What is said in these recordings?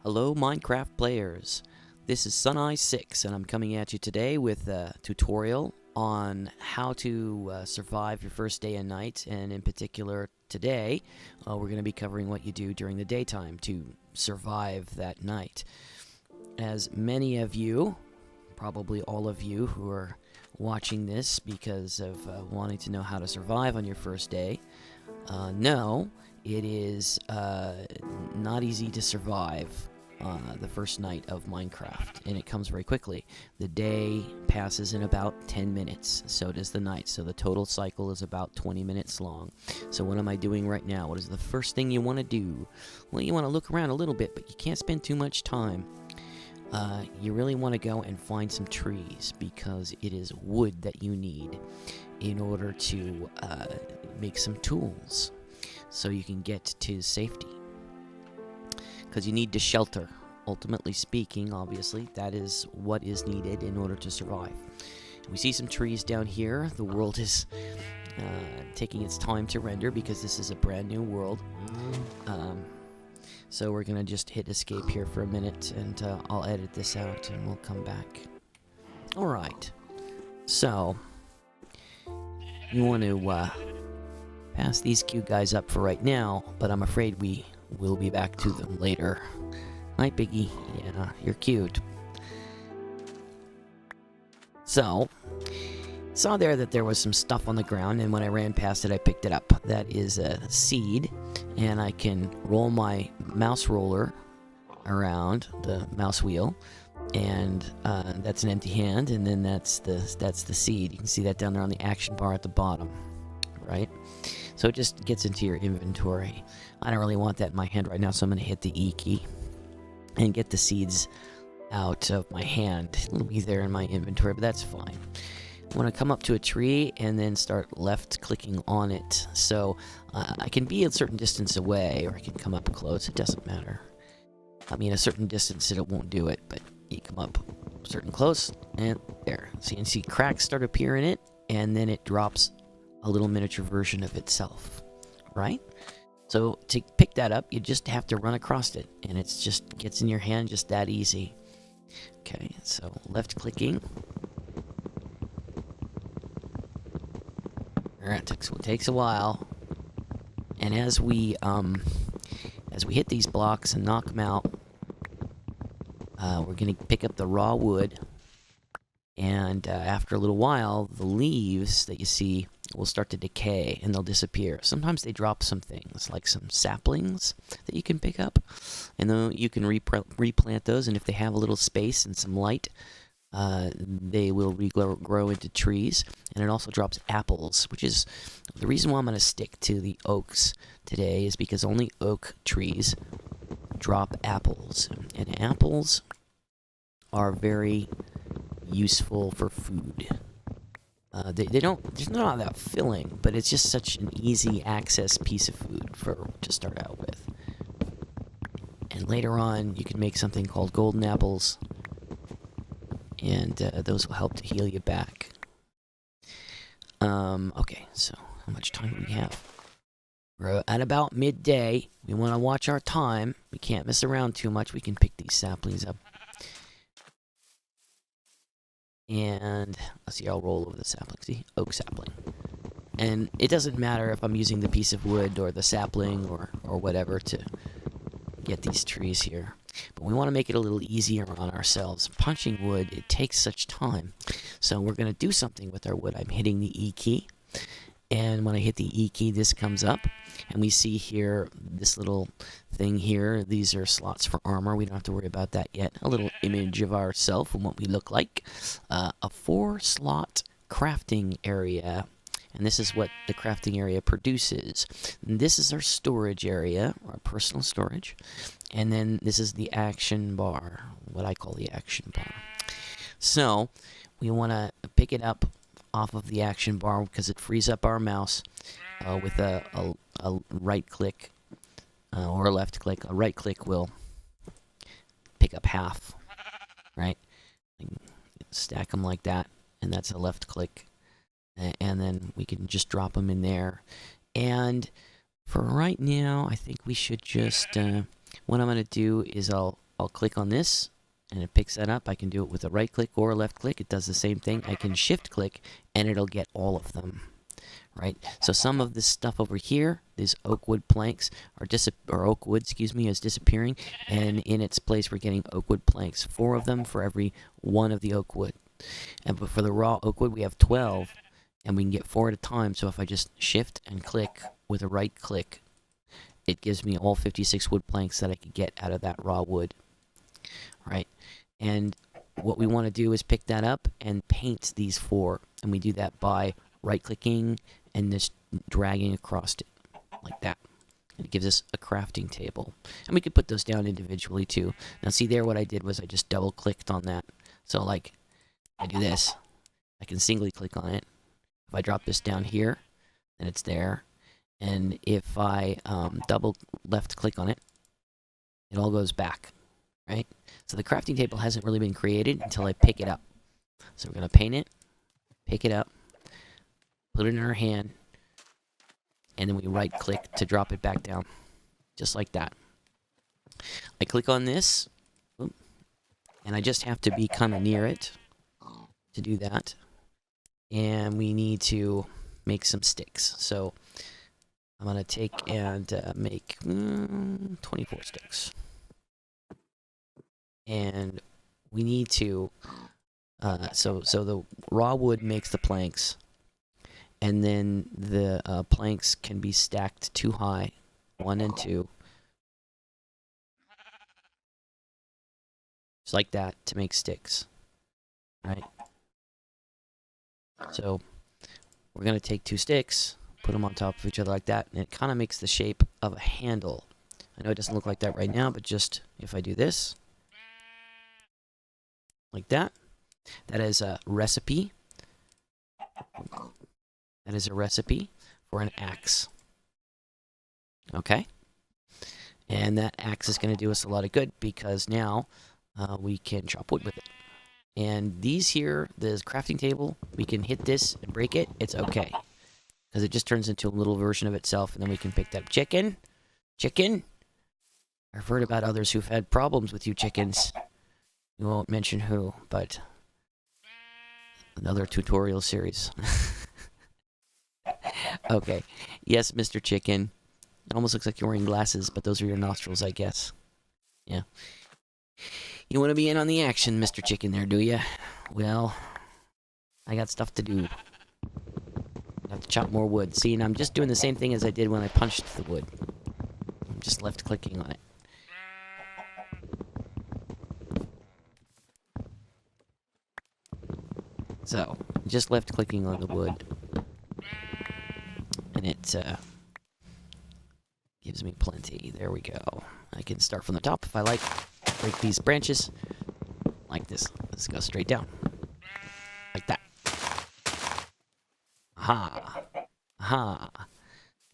Hello Minecraft players, this is suneye6 and I'm coming at you today with a tutorial on how to survive your first day and night, and in particular today we're going to be covering what you do during the daytime to survive that night. As many of you, probably all of you who are watching this because of wanting to know how to survive on your first day, know it is not easy to survive the first night of Minecraft, and it comes very quickly. The day passes in about 10 minutes, so does the night, so the total cycle is about 20 minutes long. So what am I doing right now? What is the first thing you want to do? Well, you want to look around a little bit, but you can't spend too much time. You really want to go and find some trees, because it is wood that you need in order to make some tools so you can get to safety. Because you need to shelter. Ultimately speaking, obviously, that is what is needed in order to survive. We see some trees down here. The world is taking its time to render because this is a brand new world. So we're going to just hit escape here for a minute, and I'll edit this out and we'll come back. Alright. So, you want to pass these cute guys up for right now, but I'm afraid we will be back to them later. Hi, Piggy. Yeah, you're cute. So, saw there that there was some stuff on the ground, and when I ran past it, I picked it up. That is a seed, and I can roll my mouse roller around the mouse wheel, and that's an empty hand, and then that's the seed. You can see that down there on the action bar at the bottom, right? So it just gets into your inventory. I don't really want that in my hand right now, so I'm going to hit the E key and get the seeds out of my hand. It'll be there in my inventory, but that's fine. I want to come up to a tree and then start left-clicking on it. So I can be a certain distance away, or I can come up close. It doesn't matter. I mean, a certain distance it won't do it, but you come up certain close, and there. So you can see cracks start appearing in it, and then it drops a little miniature version of itself, right? So to pick that up, you just have to run across it, and it's just gets in your hand just that easy. Okay, so left clicking. Alright, takes a while, and as we hit these blocks and knock them out, we're gonna pick up the raw wood, and after a little while, the leaves that you see will start to decay and they'll disappear. Sometimes they drop some things, like some saplings that you can pick up, and then you can replant those, and if they have a little space and some light, they will regrow into trees. And it also drops apples, which is the reason why I'm going to stick to the oaks today, is because only oak trees drop apples, and apples are very useful for food. They're not that filling, but it's just such an easy access piece of food to start out with. And later on, you can make something called golden apples, and those will help to heal you back. Okay, so how much time do we have? We're at about midday. We want to watch our time. We can't mess around too much. We can pick these saplings up. And let's see, I'll roll over the sapling. See, oak sapling. And it doesn't matter if I'm using the piece of wood or the sapling or whatever to get these trees here. But we want to make it a little easier on ourselves. Punching wood, it takes such time. So we're going to do something with our wood. I'm hitting the E key. And when I hit the E key, this comes up. And we see here, this little thing here. These are slots for armor. We don't have to worry about that yet. A little image of ourselves and what we look like. A 4-slot crafting area. And this is what the crafting area produces. And this is our storage area, our personal storage. And then this is the action bar, what I call the action bar. So we want to pick it up off of the action bar because it frees up our mouse with a right click or a left click. A right click will pick up half, right? Stack them like that, and that's a left click. And then we can just drop them in there. And for right now, I think we should just what I'm going to do is I'll I'll click on this, and it picks that up. I can do it with a right click or a left click. It does the same thing. I can shift click, and it'll get all of them. Right? So some of this stuff over here, these oak wood planks, or oak wood, excuse me, is disappearing, and in its place we're getting oak wood planks. 4 of them for every 1 of the oak wood. And for the raw oak wood, we have 12, and we can get 4 at a time. So if I just shift and click with a right click, it gives me all 56 wood planks that I could get out of that raw wood. Right? And what we want to do is pick that up and paint these 4, and we do that by right-clicking and just dragging across it like that. And it gives us a crafting table. And we could put those down individually too. Now see there, what I did was I just double-clicked on that. So like, I do this. I can singly click on it. If I drop this down here, then it's there. And if I double left-click on it, it all goes back. Right? So the crafting table hasn't really been created until I pick it up. So we're going to paint it, pick it up, put it in our hand, and then we right click to drop it back down. Just like that. I click on this, and I just have to be kind of near it to do that. And we need to make some sticks. So I'm going to take and make 24 sticks. And we need to, so the raw wood makes the planks, and then the planks can be stacked 2 high, 1 and 2, just like that, to make sticks, right? So we're going to take 2 sticks, put them on top of each other like that, and it kind of makes the shape of a handle. I know it doesn't look like that right now, but just if I do this, like that. That is a recipe. That is a recipe for an axe. Okay? And that axe is going to do us a lot of good because now we can chop wood with it. And these here, the crafting table, we can hit this and break it. It's okay. Because it just turns into a little version of itself, and then we can pick that chicken. Chicken? I've heard about others who've had problems with you chickens. We won't mention who, but another tutorial series. Okay. Yes, Mr. Chicken. It almost looks like you're wearing glasses, but those are your nostrils, I guess. Yeah. You want to be in on the action, Mr. Chicken there, do you? Well, I got stuff to do. I have to chop more wood. See, and I'm just doing the same thing as I did when I punched the wood. I'm just left-clicking on it. So, just left-clicking on the wood, and it gives me plenty. There we go. I can start from the top if I like. Break these branches like this. Let's go straight down, like that. Aha! Aha!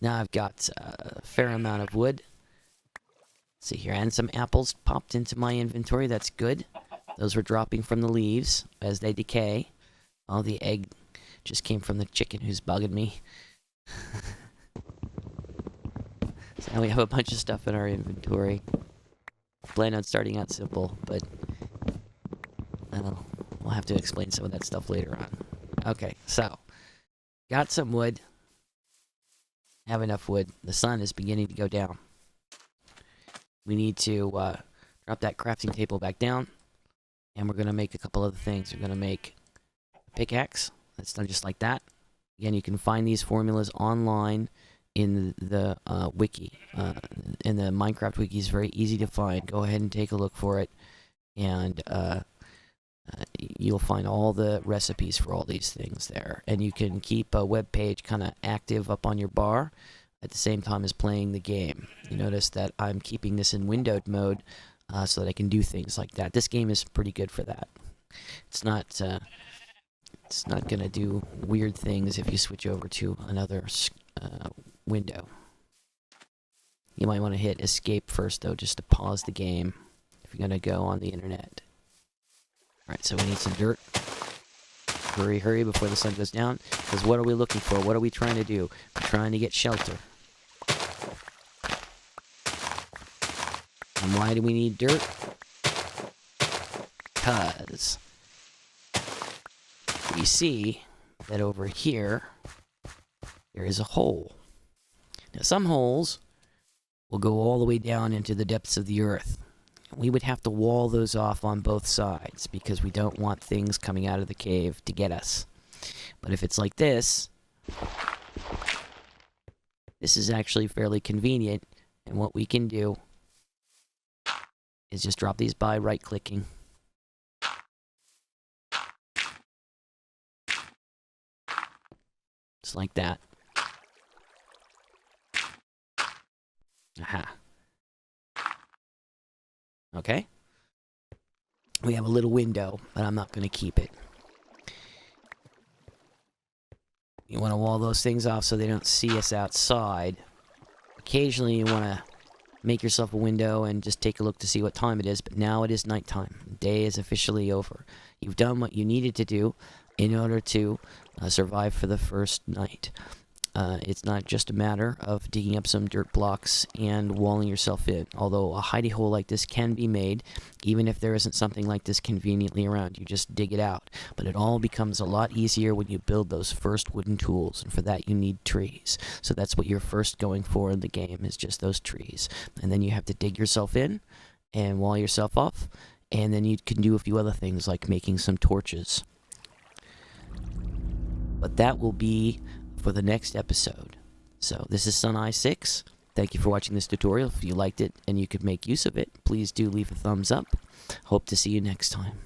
Now I've got a fair amount of wood. Let's see here, and some apples popped into my inventory. That's good. Those were dropping from the leaves as they decay. Oh, the egg just came from the chicken who's bugging me. So now we have a bunch of stuff in our inventory. Plan on starting out simple, but I don't know. We'll have to explain some of that stuff later on. Okay, so got some wood. Have enough wood. The sun is beginning to go down. We need to drop that crafting table back down, and we're going to make a couple other things. We're going to make pickaxe. That's done just like that. Again, you can find these formulas online in the wiki. In the Minecraft wiki is very easy to find. Go ahead and take a look for it, and you'll find all the recipes for all these things there. And you can keep a web page kind of active up on your bar at the same time as playing the game. You notice that I'm keeping this in windowed mode so that I can do things like that. This game is pretty good for that. It's not going to do weird things if you switch over to another window. You might want to hit escape first, though, just to pause the game if you're going to go on the internet. Alright, so we need some dirt. Hurry, hurry before the sun goes down. Because what are we looking for? What are we trying to do? We're trying to get shelter. And why do we need dirt? because we see that over here there is a hole. Now, some holes will go all the way down into the depths of the earth. We would have to wall those off on both sides because we don't want things coming out of the cave to get us. But if it's like this, this is actually fairly convenient, and what we can do is just drop these by right-clicking. Just like that. Aha. Okay. We have a little window, but I'm not going to keep it. You want to wall those things off so they don't see us outside. Occasionally you want to make yourself a window and just take a look to see what time it is, but now it is nighttime. The day is officially over. You've done what you needed to do in order to survive for the first night. It's not just a matter of digging up some dirt blocks and walling yourself in, although a hidey hole like this can be made, even if there isn't something like this conveniently around. You just dig it out. But it all becomes a lot easier when you build those first wooden tools, and for that you need trees. So that's what you're first going for in the game, is just those trees. And then you have to dig yourself in and wall yourself off, and then you can do a few other things like making some torches. But that will be for the next episode. So this is suneye6. Thank you for watching this tutorial. If you liked it and you could make use of it, please do leave a thumbs up. Hope to see you next time.